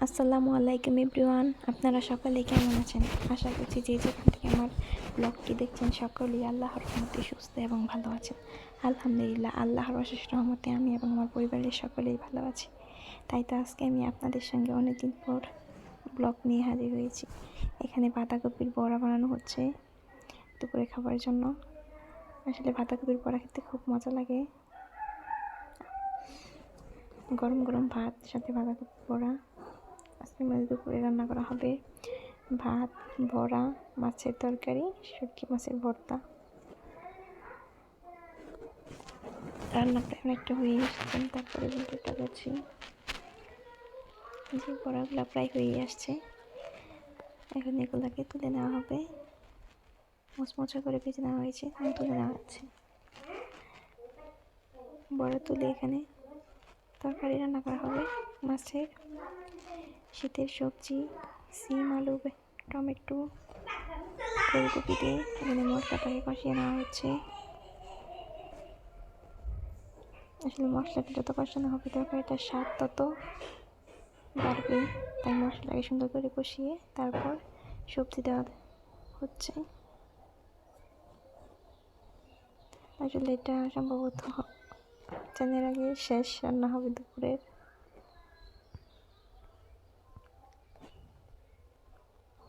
আসসালামু আলাইকুম এভরিওয়ান, আপনারা সকলে কেমন আছেন? আশা করছি যে যেখান থেকে আমার ব্লগটি দেখছেন সকলেই আল্লাহর রহমতে সুস্থ এবং ভালো আছেন। আলহামদুলিল্লাহ, আল্লাহর অশেষ রহমতে আমি এবং আমার পরিবারের সকলেই ভালো আছি। তাই তো আজকে আমি আপনাদের সঙ্গে অনেকদিন পর ব্লগ নিয়ে হাজির হয়েছি। এখানে বাঁধাকপির বড়া বানানো হচ্ছে দুপুরে খাবার জন্য। আসলে বাঁধাকপির বড়া খেতে খুব মজা লাগে। গরম গরম ভাত সাথে বাঁধাকপির বড়া। আজকের মধ্যে দুপুরে রান্না করা হবে ভাত, বড়া, মাছের তরকারি, শুটকি মাছের ভর্তা। রান্না প্রায় অনেকটা হয়ে এসেছে, তারপরে ভিডিওটা করছি। যে বড়াগুলো প্রায় হয়ে আসছে, এখন এগুলাকে তুলে নেওয়া হবে। মচমচা করে ভেজে নেওয়া হয়েছে, এখন তুলে নেওয়া হচ্ছে। বড়া তুলে এখানে তরকারি রান্না করা হবে মাছের। শীতের সবজি সিম, আলু, টমেটো, ফুলকপি দিয়ে এখানে মশলাটাকে কষিয়ে নেওয়া হচ্ছে। আসলে মশলাটা যত কষানো হবে তরকারিটার স্বাদ তত বাড়বে। তাই মশলাটাকে সুন্দর করে কষিয়ে তারপর সবজি দেওয়া হচ্ছে। আসলে এটা সম্ভবত চানের আগে শেষ রান্না হবে দুপুরের।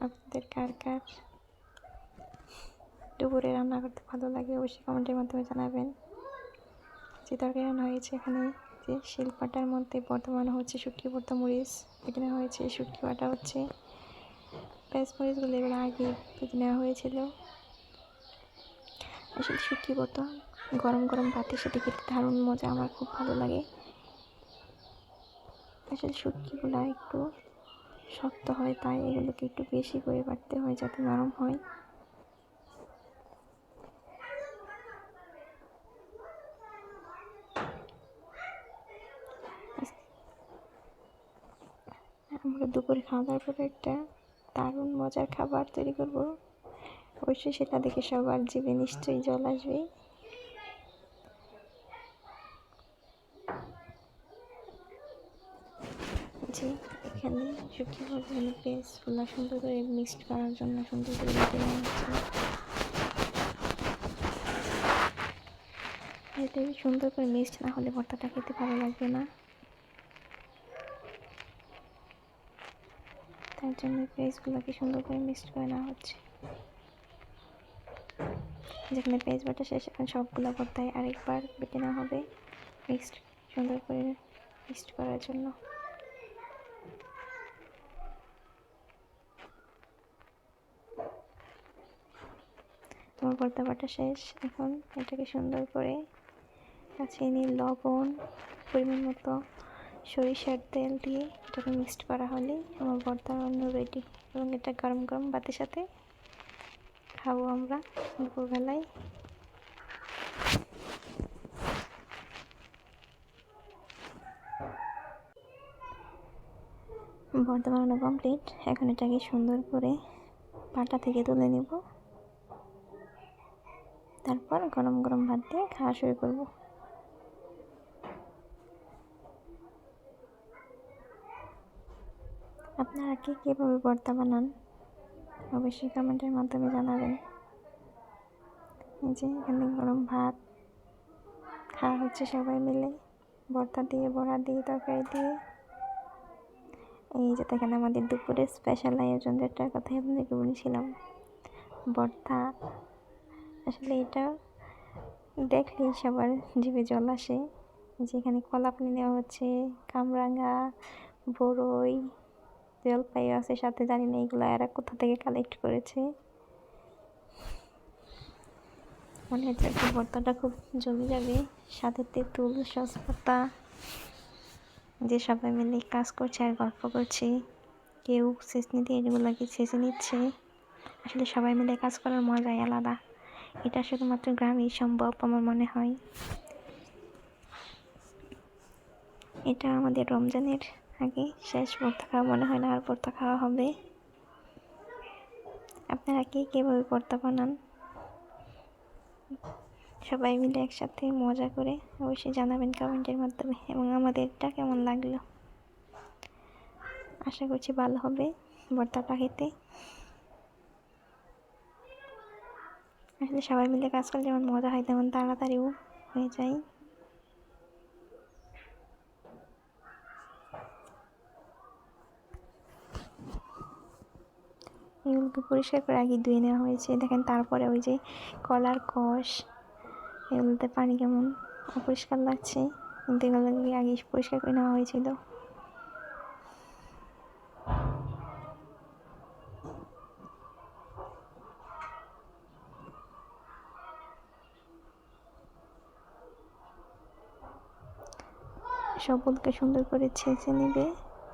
আপনাদের কার কার দুপুরে রান্না করতে ভালো লাগে অবশ্যই কমেন্টের মাধ্যমে জানাবেন। যে তরকারি রান্না হয়েছে এখানে, যে শিলপাটার মধ্যে বর্তমানে হচ্ছে শুটকি ভর্তা, মরিচ কেটে নেওয়া হয়েছে, শুটকি বাটা হচ্ছে, পেঁয়াজ মরিচগুলো এগুলো আগে কেটে নেওয়া হয়েছিল। আসলে শুটকি ভর্তা গরম গরম ভাতের সাথে খেতে দারুণ মজা, আমার খুব ভালো লাগে। আসলে শুটকিগুলো একটু শক্ত হয়, তাই এগুলোকে একটু বেশি করে বাটতে হয় যাতে নরম হয়। আমরা দুপুরে খাওয়া দাওয়ার পরে একটা দারুণ মজার খাবার তৈরি করব, অবশ্যই সেটা দেখে সবার জিভে নিশ্চয়ই জল আসবে। যে এখানে শুটকি ভর্তাগুলো পেস্টগুলো সুন্দর করে মিক্সড করার জন্য সুন্দর করে বেটে নেওয়া হচ্ছে। এতে সুন্দর করে মিক্সড না হলে ভর্তাটা খেতে ভালো লাগবে না, তার জন্য পেস্টগুলোকে সুন্দর করে মিক্সড করে নেওয়া হচ্ছে। যেখানে পেস্ট বাটা শেষ, এখন সবগুলো ভর্তায় আরেকবার বেটে নেওয়া হবে মিক্সড সুন্দর করে মিক্সড করার জন্য। আমার ভর্তা বাটা শেষ, এখন এটাকে সুন্দর করে কাছিয়ে নিয়ে লবণ, পরিমাণ মতো সরিষার তেল দিয়ে এটাকে মিক্সড করা হলেই আমার ভর্তা বানানো রেডি। এবং এটা গরম গরম ভাতের সাথে খাবো আমরা দুপুরবেলায়। ভর্তা বানানো কমপ্লিট, এখন এটাকে সুন্দর করে পাটা থেকে তুলে নেব, তারপর গরম গরম ভাত দিয়ে খাওয়া শুরু করব। আপনারা কে কীভাবে ভর্তা বানান অবশ্যই কমেন্টের মাধ্যমে জানাবেন। এই যে এখানে গরম ভাত খাওয়া হচ্ছে সবাই মিলে, ভর্তা দিয়ে, বড়া দিয়ে, তরকারি দিয়ে। এই যে দেখেন আমাদের দুপুরের স্পেশাল আয়োজন, যেটার কথাই আপনাদেরকে বলেছিলাম, ভর্তা। আসলে এটা দেখলেই সবার জিভে জল আসে। যেখানে কলাপানি নেওয়া হচ্ছে, কামরাঙা, বড়ই, জলপাই আছে সাথে, জানি না এগুলো এরা কোথা থেকে কালেক্ট করেছে। মনে হচ্ছে কি ভর্তাটা খুব জমে যাবে। সাথে তেঁতুল, সসপাতা, যে সবাই মিলে কাজ করছে আর গল্প করছে, কেউ ছেঁচনি দিয়ে এগুলোকে ছেঁচে নিচ্ছে। আসলে সবাই মিলে কাজ করার মজাই আলাদা, এটা শুধুমাত্র গ্রামেই সম্ভব আমার মনে হয়। এটা আমাদের রমজানের আগে শেষ ভর্তা খাওয়া, মনে হয় না আর ভর্তা খাওয়া হবে। আপনারা কে কীভাবে ভর্তা বানান সবাই মিলে একসাথে মজা করে অবশ্যই জানাবেন কমেন্টের মাধ্যমে, এবং আমাদেরটা কেমন লাগলো। আশা করছি ভালো হবে ভর্তাটা খেতে। আসলে সবাই মিলে কাজ করলে যেমন মজা হয় তেমন তাড়াতাড়িও হয়ে যায়। এগুলোকে পরিষ্কার করে আগে ধুয়ে নেওয়া হয়েছে দেখেন। তারপরে ওই যে কলার কষ, এগুলোতে পানি কেমন অপরিষ্কার লাগছে, কিন্তু এগুলোকে আগে পরিষ্কার করে নেওয়া হয়েছিল। সবগুলোকে সুন্দর করে ছেঁচে নেবে,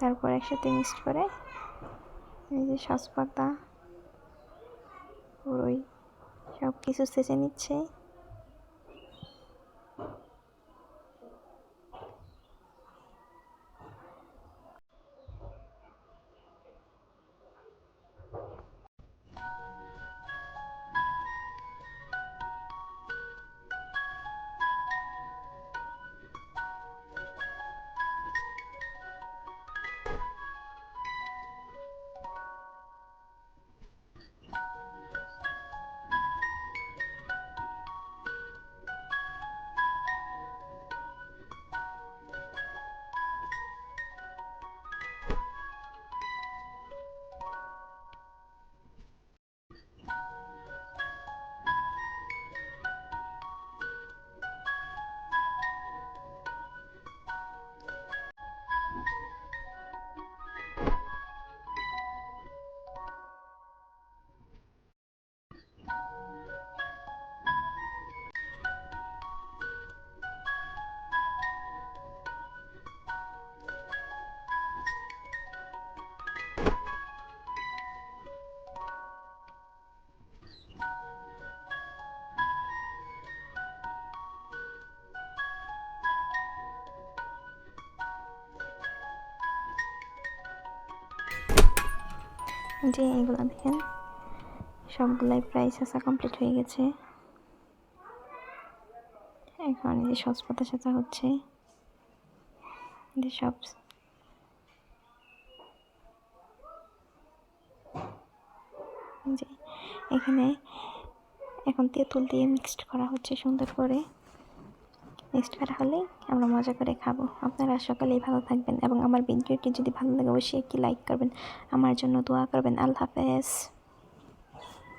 তারপর একসাথে মিক্সড করে এই যে সসপাতা পুরোই সব কিছু ছেঁচে নিচ্ছে। যে এগুলো দেখেন সবগুলাই প্রায় ছেঁচা কমপ্লিট হয়ে গেছে। এখন এই যে সসপাতা ছেঁচা হচ্ছে, যে সব যে এখানে এখন তেঁতুল দিয়ে মিক্সড করা হচ্ছে সুন্দর করে। মিক্সড করা হলেই আমরা মজা করে খাবো। আপনারা সকালেই ভালো থাকবেন এবং আমার ভিডিওটি যদি ভালো লাগে অবশ্যই একটি লাইক করবেন, আমার জন্য দোয়া করবেন। আল্লাহ হাফেজ।